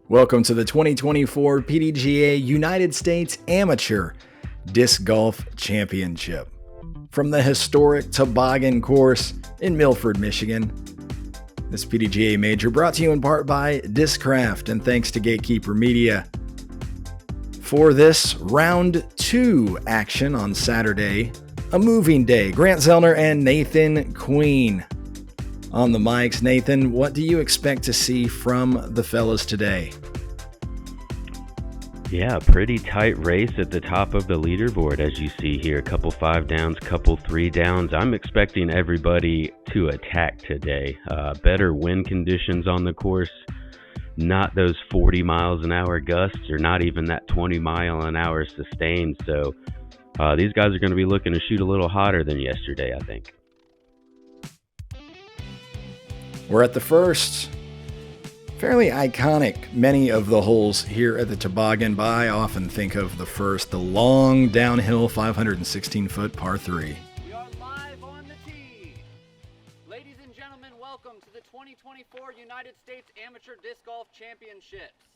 Welcome to the 2024 PDGA United States Amateur Disc Golf Championship. From the historic Toboggan course in Milford, Michigan. This PDGA Major brought to you in part by Discraft and thanks to Gatekeeper Media. For this round 2 action on Saturday, a moving day, Grant Zellner and Nathan Queen. On the mics, Nathan, what do you expect to see from the fellas today? Yeah, pretty tight race at the top of the leaderboard, as you see here. Couple 5 downs, couple 3 downs. I'm expecting everybody to attack today. Better wind conditions on the course, not those 40 miles an hour gusts or not even that 20 mile an hour sustained. So these guys are going to be looking to shoot a little hotter than yesterday, I think. We're at the first. Fairly iconic, many of the holes here at the Toboggan, but I often think of the first, the long downhill 516-foot par 3. We are live on the tee. Ladies and gentlemen, welcome to the 2024 United States Amateur Disc Golf Championships.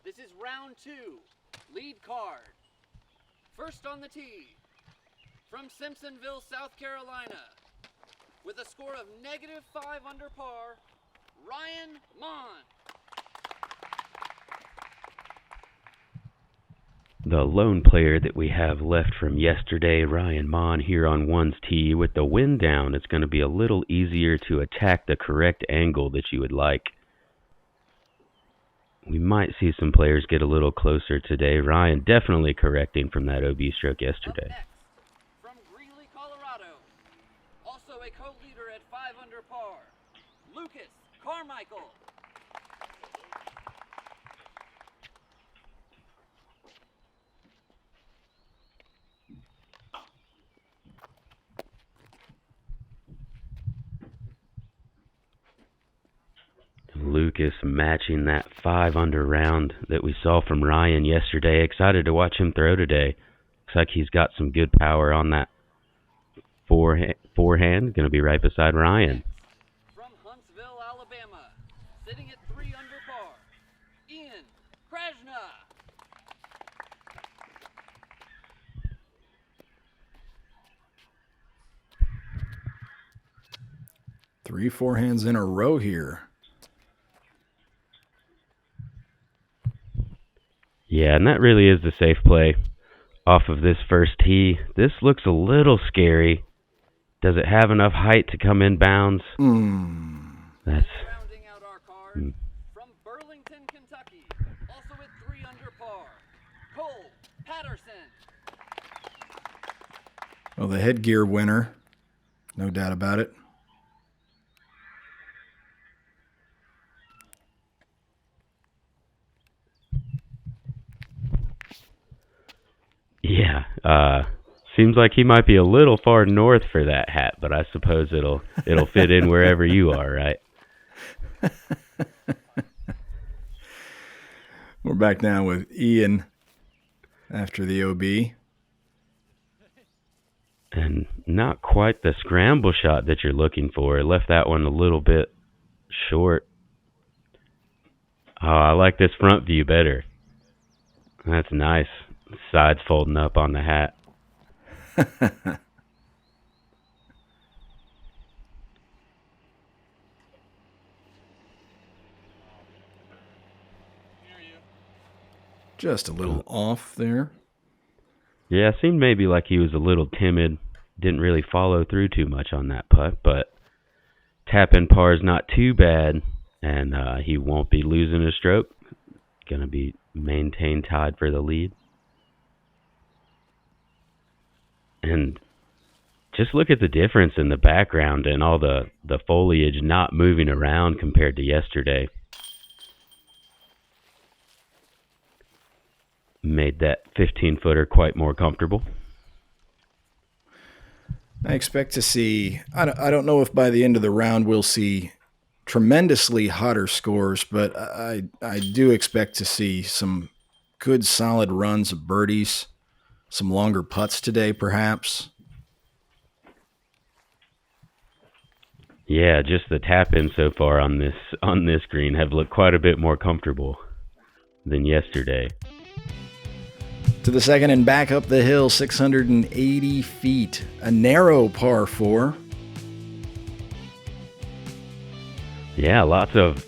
This is round 2, lead card. First on the tee, from Simpsonville, South Carolina, with a score of -5 under par, Ryan Monn. The lone player that we have left from yesterday, Ryan Monn, here on one's tee. With the wind down, it's going to be a little easier to attack the correct angle that you would like. We might see some players get a little closer today. Ryan definitely correcting from that OB stroke yesterday. From Greeley, Colorado, also a co-leader at 5 under par, Lucas Carmichael. Lucas matching that 5 under round that we saw from Ryan yesterday. Excited to watch him throw today. Looks like he's got some good power on that forehand. Going to be right beside Ryan. From Huntsville, Alabama, sitting at 3 under par, Ian Krajna. Three forehands in a row here. Yeah, and that really is the safe play off of this first tee. This looks a little scary. Does it have enough height to come in bounds? That's Rounding out our card, from Burlington, Kentucky, also at 3 under par, Kolten Patterson. Well, the headgear winner, no doubt about it. yeah. Seems like he might be a little far north for that hat, but I suppose it'll fit in wherever you are, right? We're back now with Ian after the OB. And not quite the scramble shot that you're looking for. Left that one a little bit short. Oh, I like this front view better. That's nice. Sides folding up on the hat. Just a little off there. Yeah, it seemed maybe like he was a little timid. Didn't really follow through too much on that putt, but tap-in par is not too bad, and he won't be losing a stroke. Going to be maintained tied for the lead. And just look at the difference in the background and all the foliage not moving around compared to yesterday. Made that 15-footer quite more comfortable. I expect to see, I don't know if by the end of the round we'll see tremendously hotter scores, but I do expect to see some good solid runs of birdies, some longer putts today perhaps. Yeah, just the tap-in so far on this green have looked quite a bit more comfortable. than yesterday. To the second and back up the hill, 680 feet. A narrow par 4. Yeah, lots of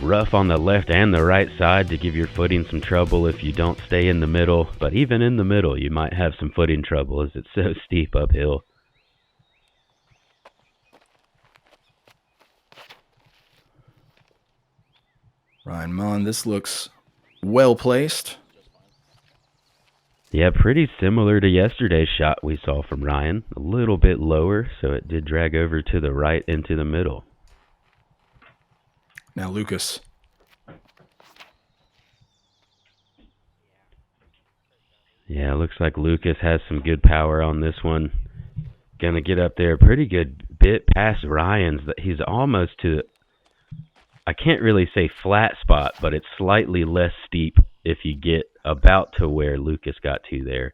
rough on the left and the right side to give your footing some trouble if you don't stay in the middle. But even in the middle, you might have some footing trouble as it's so steep uphill. Ryan Monn, this looks well placed. Yeah, pretty similar to yesterday's shot we saw from Ryan. A little bit lower, so it did drag over to the right into the middle. Now Lucas. Yeah, looks like Lucas has some good power on this one. Gonna get up there a pretty good bit past Ryan's. He's almost to, I can't really say flat spot, but it's slightly less steep if you get about to where Lucas got to there.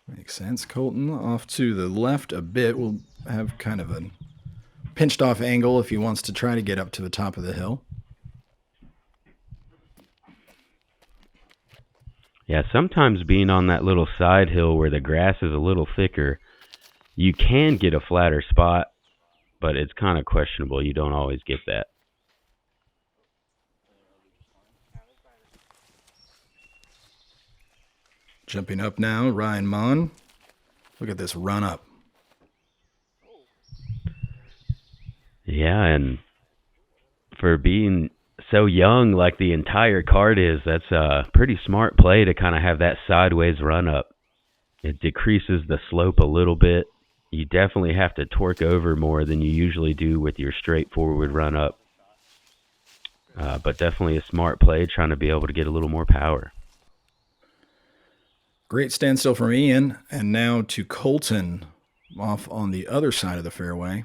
Makes sense. Kolten off to the left a bit. Will have kind of a pinched off angle if he wants to try to get up to the top of the hill. Yeah, sometimes being on that little side hill where the grass is a little thicker, you can get a flatter spot, but it's kind of questionable. You don't always get that. Jumping up now, Ryan Monn. Look at this run up. Yeah, and for being so young like the entire card is, that's a pretty smart play to kind of have that sideways run up. It decreases the slope a little bit. You definitely have to torque over more than you usually do with your straightforward run up. But definitely a smart play, trying to be able to get a little more power. Great standstill from Ian, and now to Kolten off on the other side of the fairway.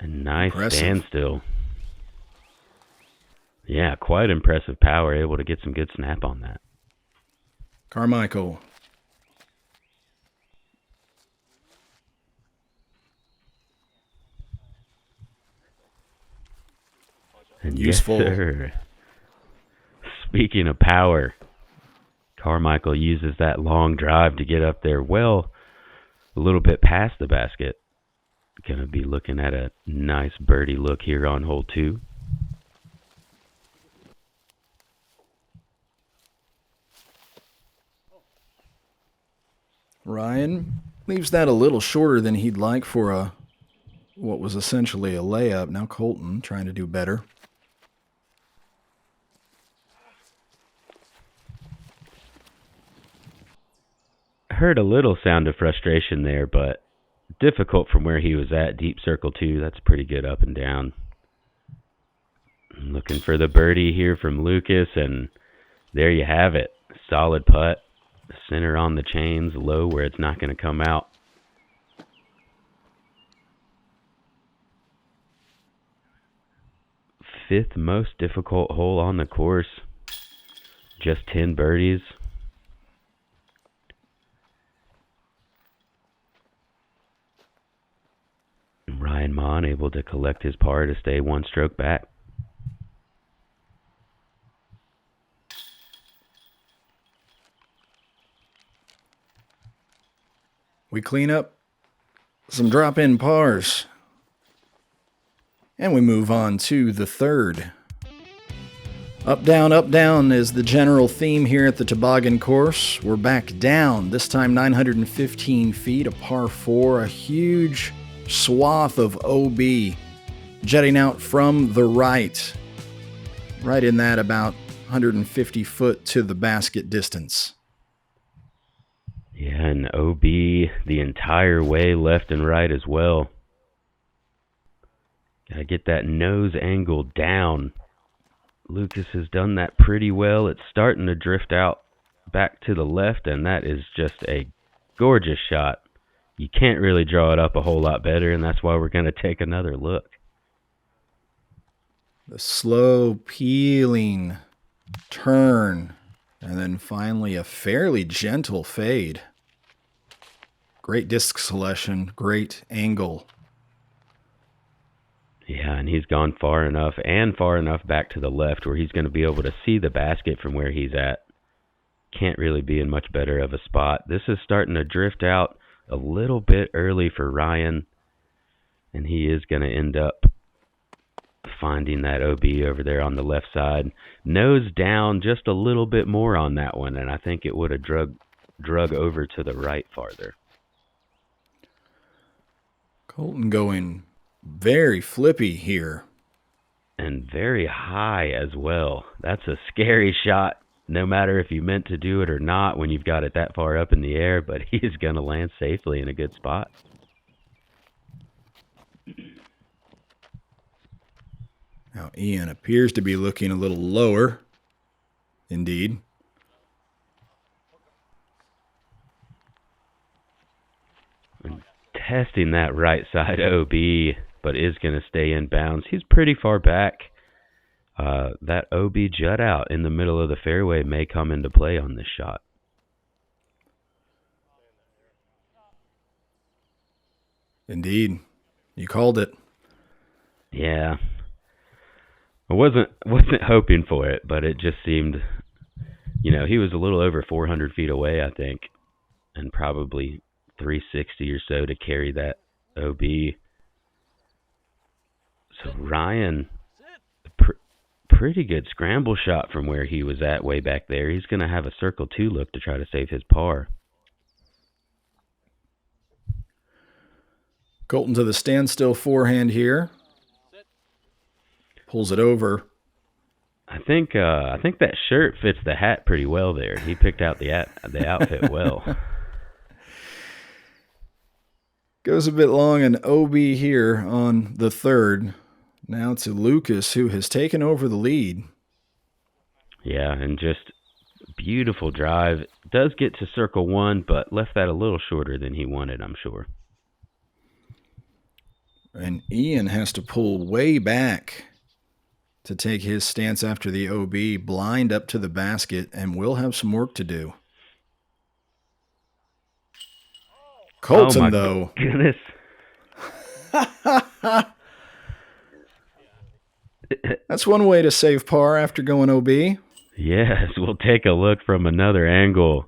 A nice Impressive. standstill. Yeah, quite impressive power, able to get some good snap on that. Carmichael. And Useful. Yes, sir. Speaking of power, Carmichael uses that long drive to get up there well, a little bit past the basket. Going to be looking at a nice birdie look here on hole 2. Ryan leaves that a little shorter than he'd like for what was essentially a layup. Now Kolten trying to do better. Heard a little sound of frustration there, but difficult from where he was at. Deep circle 2, that's pretty good up and down. Looking for the birdie here from Lucas, and there you have it. Solid putt. Center on the chains, low where it's not going to come out. Fifth most difficult hole on the course. Just 10 birdies. Ryan Monn able to collect his par to stay one stroke back. We clean up some drop-in pars. And we move on to the third. Up, down is the general theme here at the Toboggan course. We're back down, this time 915 feet, a par 4, a huge swath of OB jetting out from the right in that about 150 foot to the basket distance. Yeah, and OB the entire way left and right as well. Gotta get that nose angle down. Lucas has done that pretty well. It's starting to drift out back to the left, and that is just a gorgeous shot. You can't really draw it up a whole lot better, and that's why we're going to take another look. The slow peeling turn, and then finally a fairly gentle fade. Great disc selection, great angle Yeah, and he's gone far enough back to the left where he's going to be able to see the basket from where he's at. Can't really be in much better of a spot. This is starting to drift out a little bit early for Ryan, and he is going to end up finding that OB over there on the left side. Nose down just a little bit more on that one, and I think it would have drug over to the right farther. Kolten going very flippy here. And very high as well. That's a scary shot, no matter if you meant to do it or not when you've got it that far up in the air, but he is going to land safely in a good spot. Now Ian appears to be looking a little lower. Indeed. Testing that right side OB, but is going to stay in bounds. He's pretty far back. That OB jut out in the middle of the fairway may come into play on this shot. Indeed. You called it. Yeah. I wasn't hoping for it, but it just seemed, he was a little over 400 feet away, I think, and probably 360 or so to carry that OB. So Ryan, pretty good scramble shot from where he was at way back there. He's going to have a circle 2 look to try to save his par. Kolten to the standstill forehand here. Pulls it over. I think that shirt fits the hat pretty well there. He picked out the outfit well. Goes a bit long, an OB here on the third. Now to Lucas, who has taken over the lead. Yeah, and just beautiful drive. Does get to circle 1, but left that a little shorter than he wanted, I'm sure. And Ian has to pull way back to take his stance after the OB, blind up to the basket, and will have some work to do. Kolten, though. Goodness. That's one way to save par after going OB. Yes, we'll take a look from another angle.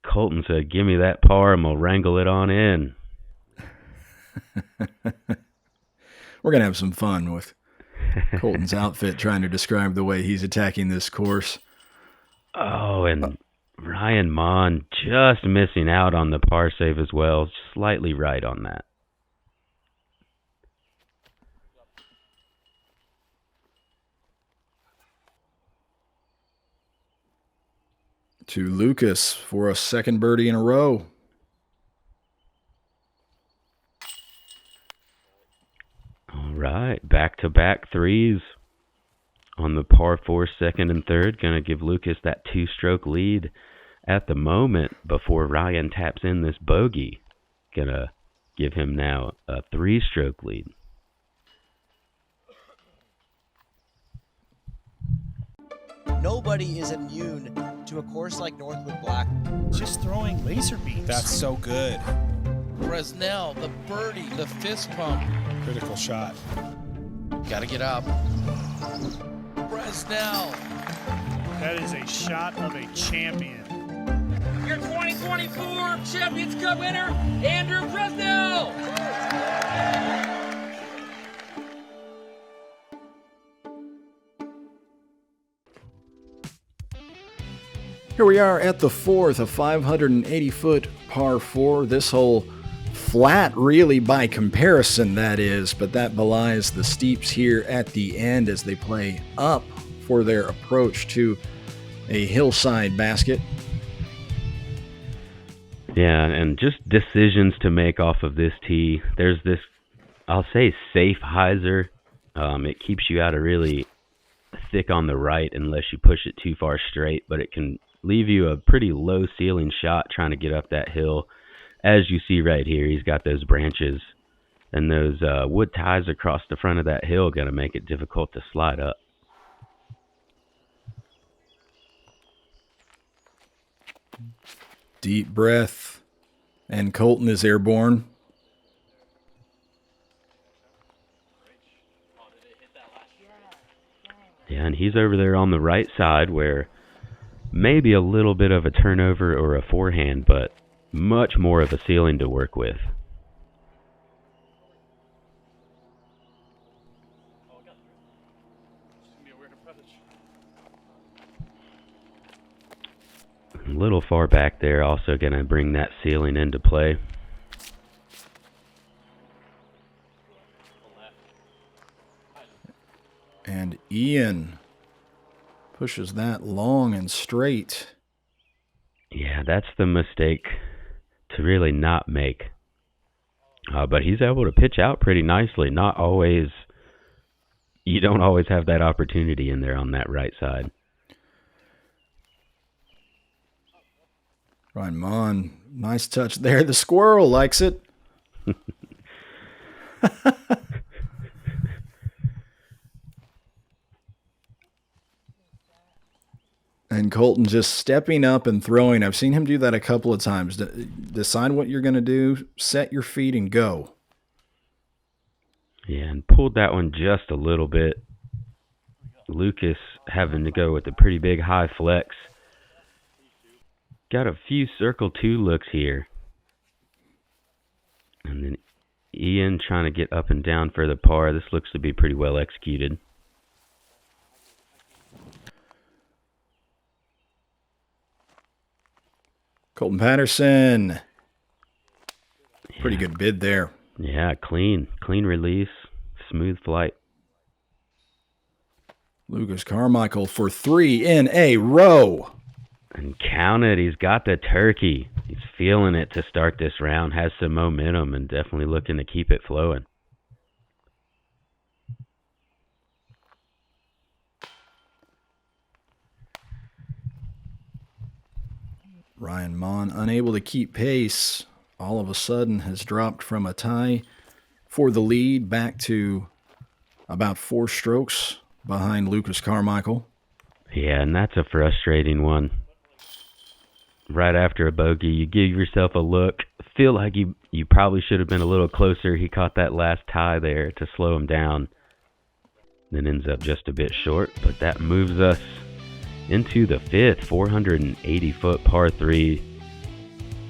Kolten said, give me that par and we'll wrangle it on in. We're going to have some fun with Kolten's outfit trying to describe the way he's attacking this course. Oh, and Ryan Monn just missing out on the par save as well. Slightly right on that. To Lucas for a second birdie in a row. All right, back-to-back threes on the par 4 second and third. Going to give Lucas that 2-stroke lead at the moment before Ryan taps in this bogey. Going to give him now a 3-stroke lead. Nobody is immune to a course like Northwood Black. Just throwing laser beams. That's so good. Bresnell, the birdie, the fist pump. Critical shot. Got to get up. Bresnell. That is a shot of a champion. Your 2024 Champions Cup winner, Andrew Bresnell. Here we are at the fourth, a 580-foot par 4. This hole flat, really, by comparison, that is, but that belies the steeps here at the end as they play up for their approach to a hillside basket. Yeah, and just decisions to make off of this tee. There's this, I'll say, safe hyzer. It keeps you out of really thick on the right unless you push it too far straight, but it can leave you a pretty low ceiling shot trying to get up that hill. As you see right here, he's got those branches and those wood ties across the front of that hill going to make it difficult to slide up. Deep breath, and Kolten is airborne. Yeah, and he's over there on the right side where maybe a little bit of a turnover or a forehand, but much more of a ceiling to work with. A little far back there, also going to bring that ceiling into play. And Ian pushes that long and straight. Yeah, that's the mistake to really not make. But he's able to pitch out pretty nicely. Not always, you don't always have that opportunity in there on that right side. Ryan Monn, nice touch there. The squirrel likes it. And Kolten just stepping up and throwing. I've seen him do that a couple of times. Decide what you're going to do, set your feet, and go. Yeah, and pulled that one just a little bit. Lucas having to go with a pretty big high flex. Got a few circle 2 looks here. And then Ian trying to get up and down for the par. This looks to be pretty well executed. Kolten Patterson. Pretty good bid there. Yeah, clean release, smooth flight. Lucas Carmichael for 3 in a row. And count it, he's got the turkey. He's feeling it to start this round, has some momentum, and definitely looking to keep it flowing. Ryan Monn, unable to keep pace, all of a sudden has dropped from a tie for the lead back to about 4 strokes behind Lucas Carmichael. Yeah, and that's a frustrating one. Right after a bogey, you give yourself a look, feel like you probably should have been a little closer. He caught that last tie there to slow him down. Then ends up just a bit short, but that moves us into the 5th, 480-foot par 3.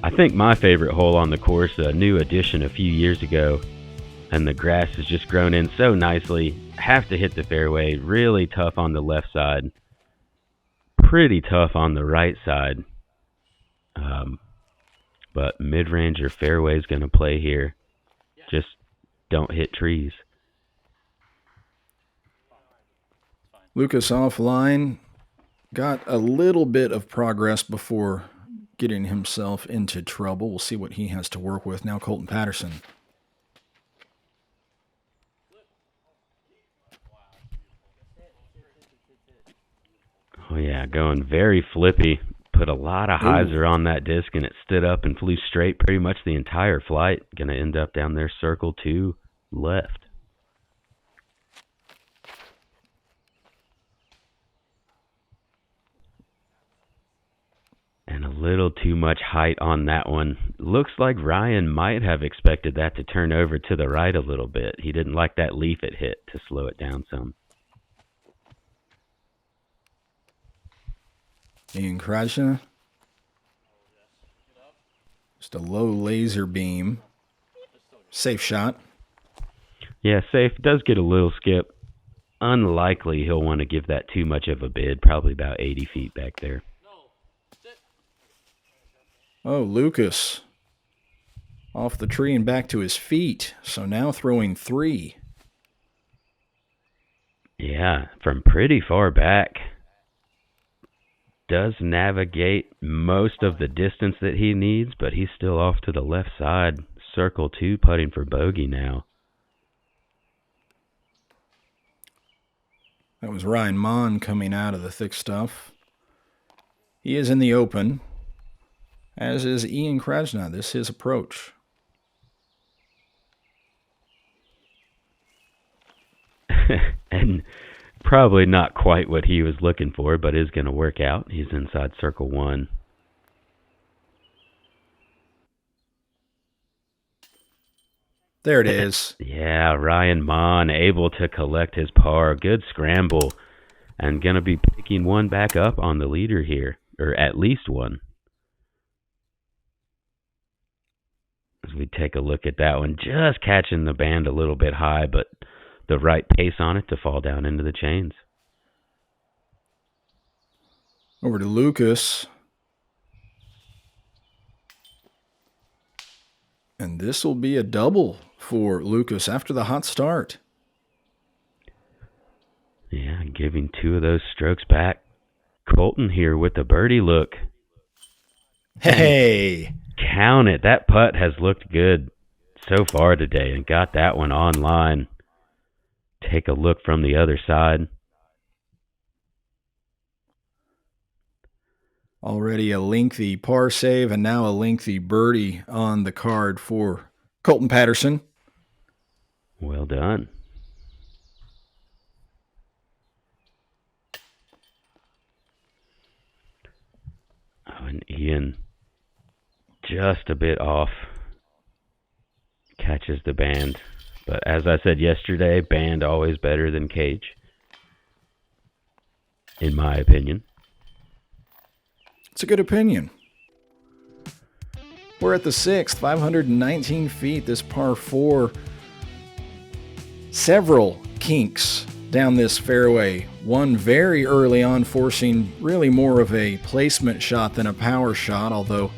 I think my favorite hole on the course, a new addition a few years ago, and the grass has just grown in so nicely. Have to hit the fairway, really tough on the left side, pretty tough on the right side. But mid-range or fairway is going to play here. Just don't hit trees. Lucas offline. Got a little bit of progress before getting himself into trouble. We'll see what he has to work with. Now Kolten Patterson. Oh, yeah, going very flippy. Put a lot of hyzer on that disc, and it stood up and flew straight pretty much the entire flight. Going to end up down there, circle 2, left. And a little too much height on that one. Looks like Ryan might have expected that to turn over to the right a little bit. He didn't like that leaf it hit to slow it down some. Ian Krajna. Just a low laser beam. Safe shot. Yeah, safe. Does get a little skip. Unlikely he'll want to give that too much of a bid. Probably about 80 feet back there. Oh, Lucas. Off the tree and back to his feet. So now throwing 3. Yeah, from pretty far back. Does navigate most of the distance that he needs, but he's still off to the left side. Circle 2, putting for bogey now. That was Ryan Monn coming out of the thick stuff. He is in the open, as is Ian Krajna. This is his approach. And probably not quite what he was looking for, but is going to work out. He's inside circle 1. There it is. Yeah, Ryan Monn able to collect his par. Good scramble. and going to be picking one back up on the leader here, or at least one. As we take a look at that one, just catching the band a little bit high, but the right pace on it to fall down into the chains. Over to Lucas. And this will be a double for Lucas after the hot start. Yeah, giving 2 of those strokes back. Kolten here with the birdie look. Hey! Count it. That putt has looked good so far today and got that one online. Take a look from the other side. Already a lengthy par save and now a lengthy birdie on the card for Kolten Patterson. Well done. Oh, and Ian just a bit off. Catches the band. But as I said yesterday, band always better than cage. In my opinion. It's a good opinion. We're at the 6th, 519 feet, this par 4. Several kinks down this fairway. One very early on, forcing really more of a placement shot than a power shot, although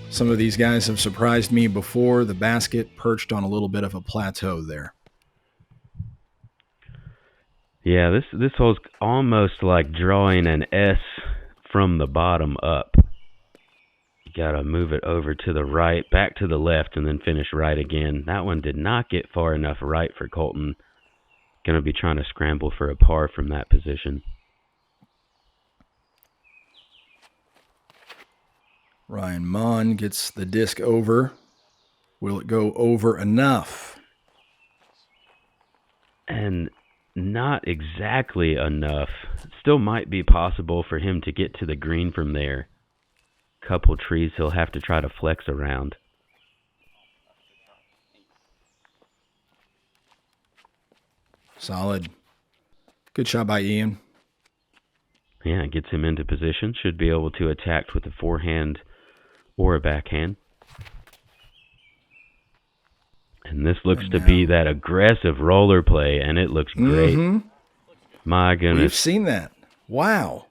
some of these guys have surprised me before. The basket perched on a little bit of a plateau there. Yeah, this hole's almost like drawing an S from the bottom up. You gotta move it over to the right, back to the left, and then finish right again. That one did not get far enough right for Kolten. Gonna be trying to scramble for a par from that position. Ryan Monn gets the disc over. Will it go over enough? And not exactly enough. Still might be possible for him to get to the green from there. Couple trees he'll have to try to flex around. Solid. Good shot by Ian. Yeah, it gets him into position. Should be able to attack with a forehand or a backhand. And this looks to be that aggressive roller play, and it looks great. Mm-hmm. My goodness. We've seen that. Wow.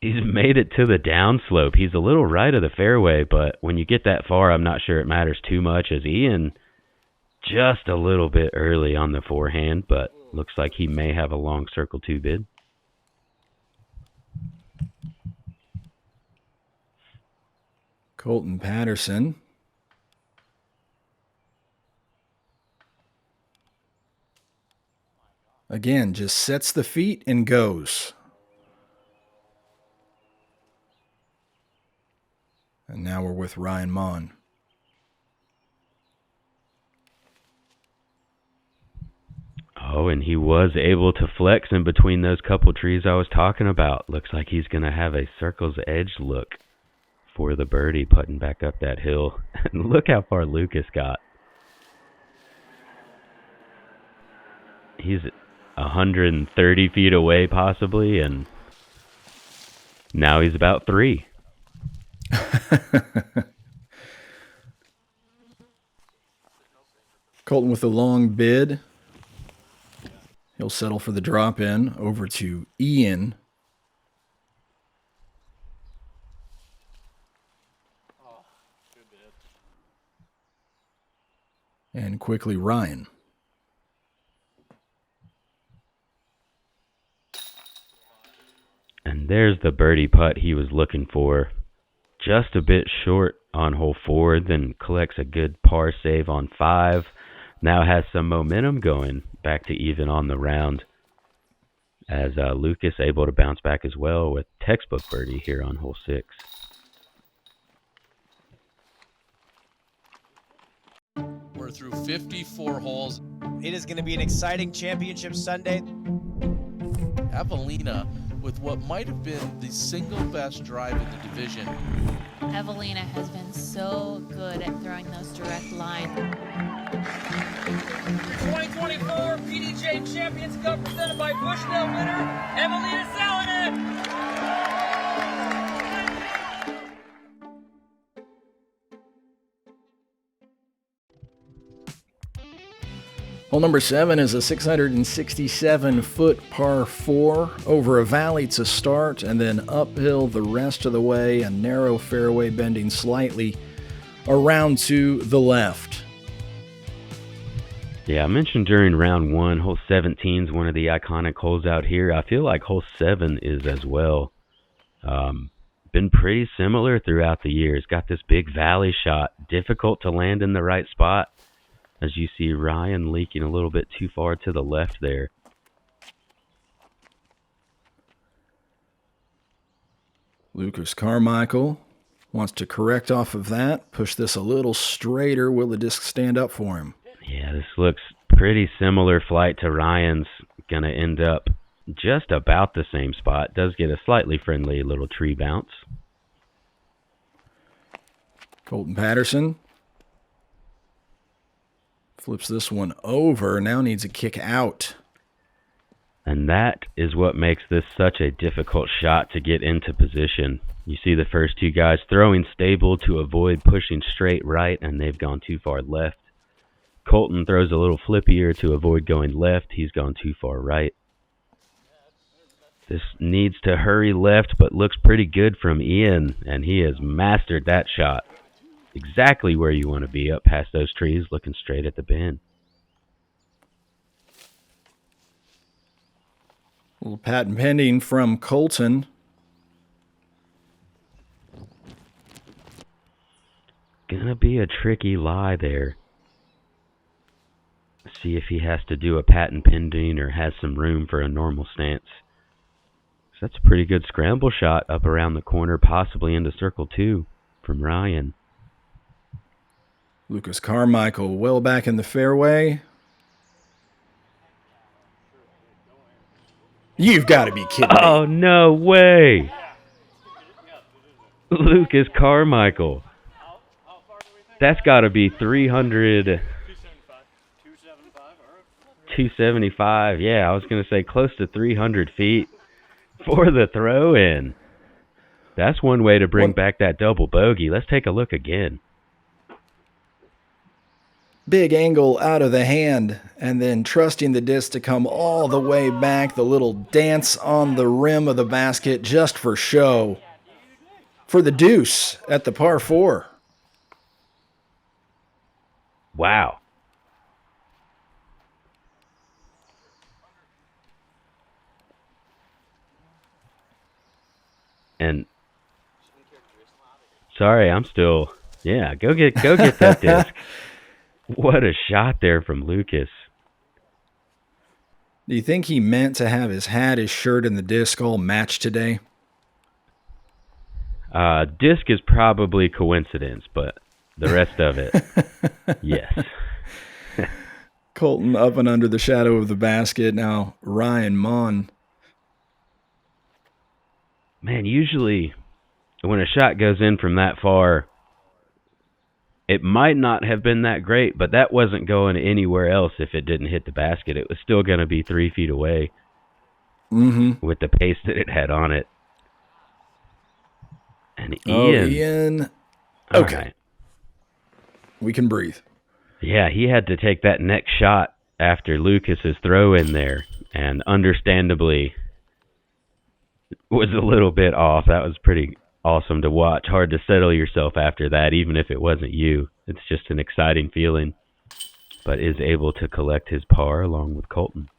He's made it to the downslope. He's a little right of the fairway, but when you get that far, I'm not sure it matters too much, as Ian just a little bit early on the forehand, but looks like he may have a long circle 2 bid. Kolten Patterson. Again, just sets the feet and goes. And now we're with Ryan Monn. Oh, and he was able to flex in between those couple trees I was talking about. Looks like he's going to have a circle's edge look for the birdie putting back up that hill. And look how far Lucas got. He's 130 feet away possibly, and now he's about 3. Kolten with a long bid. He'll settle for the drop in over to Ian. And quickly Ryan. And there's the birdie putt he was looking for. Just a bit short on hole 4, then collects a good par save on 5. Now has some momentum going back to even on the round. As Lucas able to bounce back as well with textbook birdie here on hole 6. We're through 54 holes. It is going to be an exciting championship Sunday. Avelina with what might have been the single best drive in the division. Evelina has been so good at throwing those direct lines. 2024 PDGA Champions Cup presented by Bushnell winner, Evelina Zellner. Hole number 7 is a 667-foot par 4 over a valley to start and then uphill the rest of the way, a narrow fairway bending slightly around to the left. Yeah, I mentioned during round 1, hole 17 is one of the iconic holes out here. I feel like hole 7 is as well. Been pretty similar throughout the years. Got this big valley shot, difficult to land in the right spot. As you see Ryan leaking a little bit too far to the left there. Lucas Carmichael wants to correct off of that, push this a little straighter. Will the disc stand up for him? Yeah, this looks pretty similar flight to Ryan's. Gonna end up just about the same spot. Does get a slightly friendly little tree bounce. Kolten Patterson flips this one over, now needs a kick out. And that is what makes this such a difficult shot to get into position. You see the first two guys throwing stable to avoid pushing straight right, and they've gone too far left. Kolten throws a little flippier to avoid going left. He's gone too far right. This needs to hurry left, but looks pretty good from Ian, and he has mastered that shot. Exactly where you want to be, up past those trees, looking straight at the pin. A little patent pending from Kolten. Gonna be a tricky lie there. See if he has to do a patent pending or has some room for a normal stance. So that's a pretty good scramble shot up around the corner, possibly into circle 2 from Ryan. Lucas Carmichael well back in the fairway. You've got to be kidding me. Oh, no way. Lucas Carmichael. That's got to be 275. Yeah, I was going to say close to 300 feet for the throw-in. That's one way to bring back that double bogey. Let's take a look again. Big angle out of the hand, and then trusting the disc to come all the way back. The little dance on the rim of the basket just for show. For the deuce at the par 4. Wow. And sorry, I'm still, yeah, go get that disc. What a shot there from Lucas. Do you think he meant to have his hat, his shirt, and the disc all match today? Disc is probably coincidence, but the rest of it, yes. Kolten up and under the shadow of the basket. Now Ryan Monn. Man, usually when a shot goes in from that far, it might not have been that great, but that wasn't going anywhere else if it didn't hit the basket. It was still going to be 3 feet away with the pace that it had on it. And Ian. Okay. Right. We can breathe. Yeah, he had to take that next shot after Lucas's throw in there, and understandably was a little bit off. That was pretty awesome to watch. Hard to settle yourself after that, even if it wasn't you. It's just an exciting feeling, but is able to collect his par along with Kolten.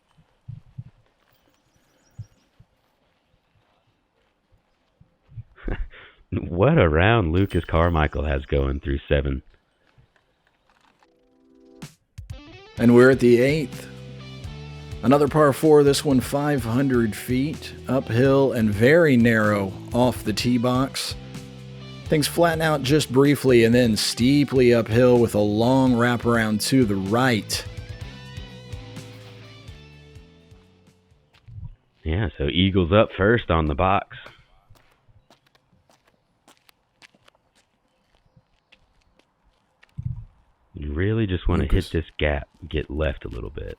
What a round Lucas Carmichael has going through 7. And we're at the 8th. Another par 4, this one 500 feet, uphill and very narrow off the tee box. Things flatten out just briefly and then steeply uphill with a long wraparound to the right. Yeah, so Eagles up first on the box. You really just want to hit this gap, get left a little bit.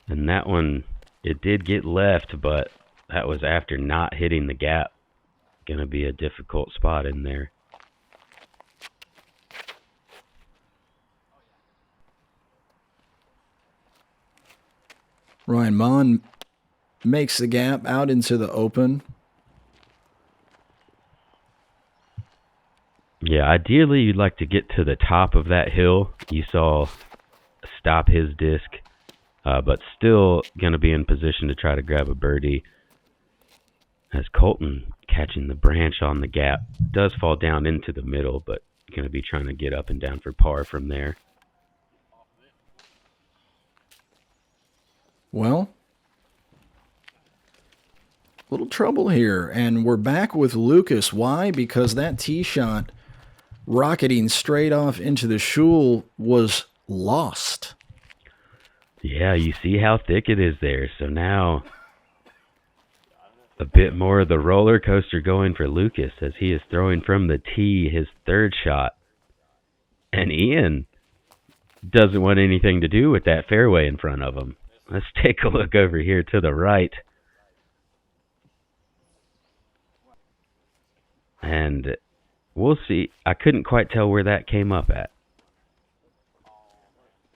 And that one, it did get left, but that was after not hitting the gap. Gonna be a difficult spot in there. Ryan Monn makes the gap out into the open. Yeah, ideally you'd like to get to the top of that hill. You saw stop his disc, but still going to be in position to try to grab a birdie. As Kolten catching the branch on the gap. Does fall down into the middle, but going to be trying to get up and down for par from there. Well, little trouble here, and we're back with Lucas. Why? Because that tee shot rocketing straight off into the shul was lost. Yeah, you see how thick it is there. So now a bit more of the roller coaster going for Lucas as he is throwing from the tee his third shot. And Ian doesn't want anything to do with that fairway in front of him. Let's take a look over here to the right. And we'll see. I couldn't quite tell where that came up at.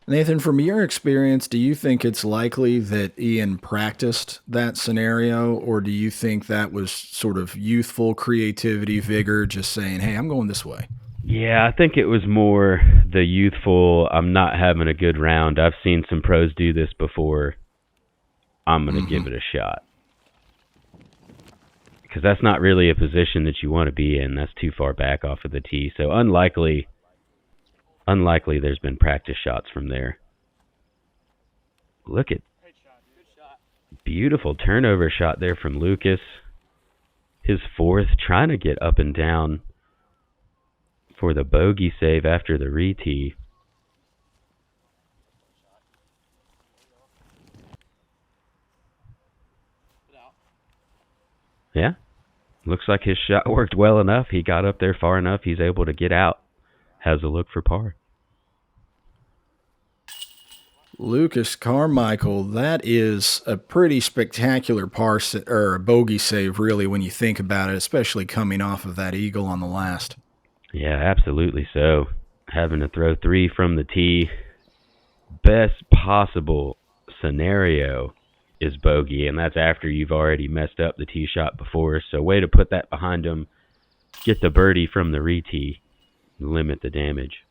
Nathan, from your experience, do you think it's likely that Ian practiced that scenario, or do you think that was sort of youthful creativity, vigor, just saying, hey, I'm going this way? Yeah, I think it was more the youthful, I'm not having a good round. I've seen some pros do this before. I'm going to give it a shot. Because that's not really a position that you want to be in. That's too far back off of the tee. So unlikely there's been practice shots from there. Look at beautiful turnover shot there from Lucas. His fourth, trying to get up and down for the bogey save after the re-tee. Yeah, looks like his shot worked well enough. He got up there far enough. He's able to get out. Has a look for par. Lucas Carmichael, that is a pretty spectacular or a bogey save, really, when you think about it, especially coming off of that eagle on the last. Yeah, absolutely so. Having to throw three from the tee. Best possible scenario is bogey, and that's after you've already messed up the tee shot before. So way to put that behind him. Get the birdie from the re-tee. Limit the damage.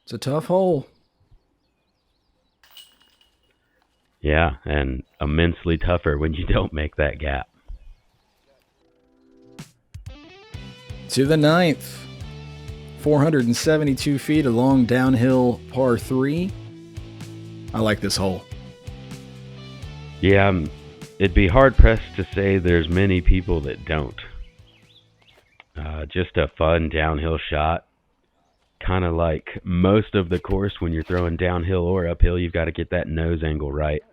It's a tough hole. Yeah, and immensely tougher when you don't make that gap. To the ninth. 472 feet, a long downhill par 3. I like this hole. Yeah, it'd be hard-pressed to say there's many people that don't. Just a fun downhill shot. Kind of like most of the course when you're throwing downhill or uphill, you've got to get that nose angle right.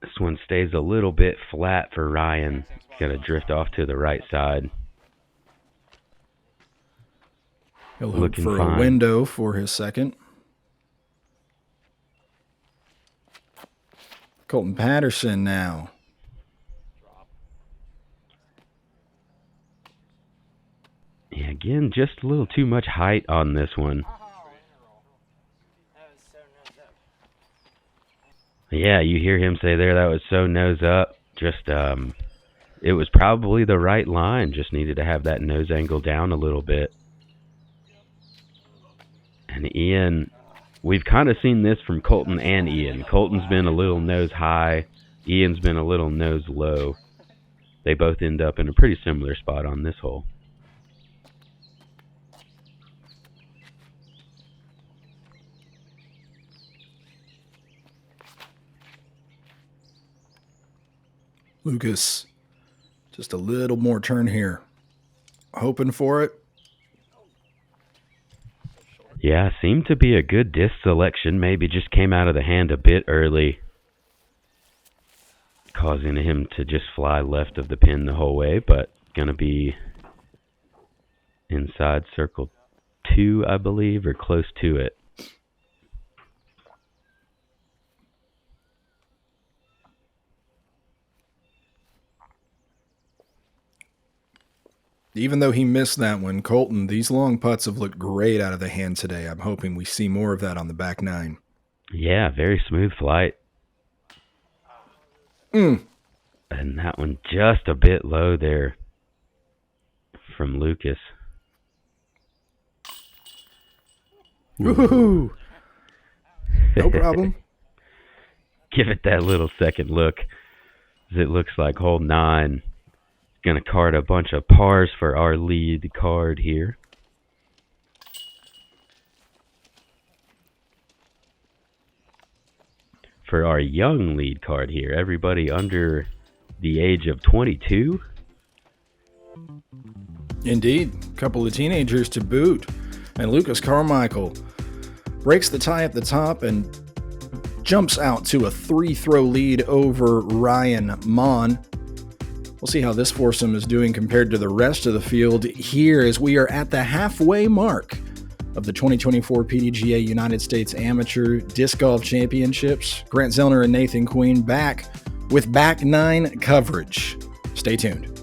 This one stays a little bit flat for Ryan. Got to drift off to the right side. He'll look for a window for his second. Kolten Patterson now. Yeah, again, just a little too much height on this one. Yeah, you hear him say there, that was so nose up. Just, it was probably the right line. Just needed to have that nose angle down a little bit. And Ian, we've kind of seen this from Kolten and Ian. Kolten's been a little nose high. Ian's been a little nose low. They both end up in a pretty similar spot on this hole. Lucas, just a little more turn here. Hoping for it. Yeah, seemed to be a good disc selection. Maybe just came out of the hand a bit early, causing him to just fly left of the pin the whole way, but going to be inside circle 2, I believe, or close to it. Even though he missed that one, Kolten, these long putts have looked great out of the hand today. I'm hoping we see more of that on the back nine. Yeah, very smooth flight. And that one just a bit low there from Lucas. Woohoo! No problem. Give it that little second look, as it looks like hole 9 is going to card a bunch of pars for our lead card here. For our young lead card here, everybody under the age of 22. Indeed, a couple of teenagers to boot. And Lucas Carmichael breaks the tie at the top and jumps out to a 3-throw lead over Ryan Monn. We'll see how this foursome is doing compared to the rest of the field here as we are at the halfway mark of the 2024 PDGA United States Amateur Disc Golf Championships. Grant Zellner and Nathan Queen back with back nine coverage. Stay tuned.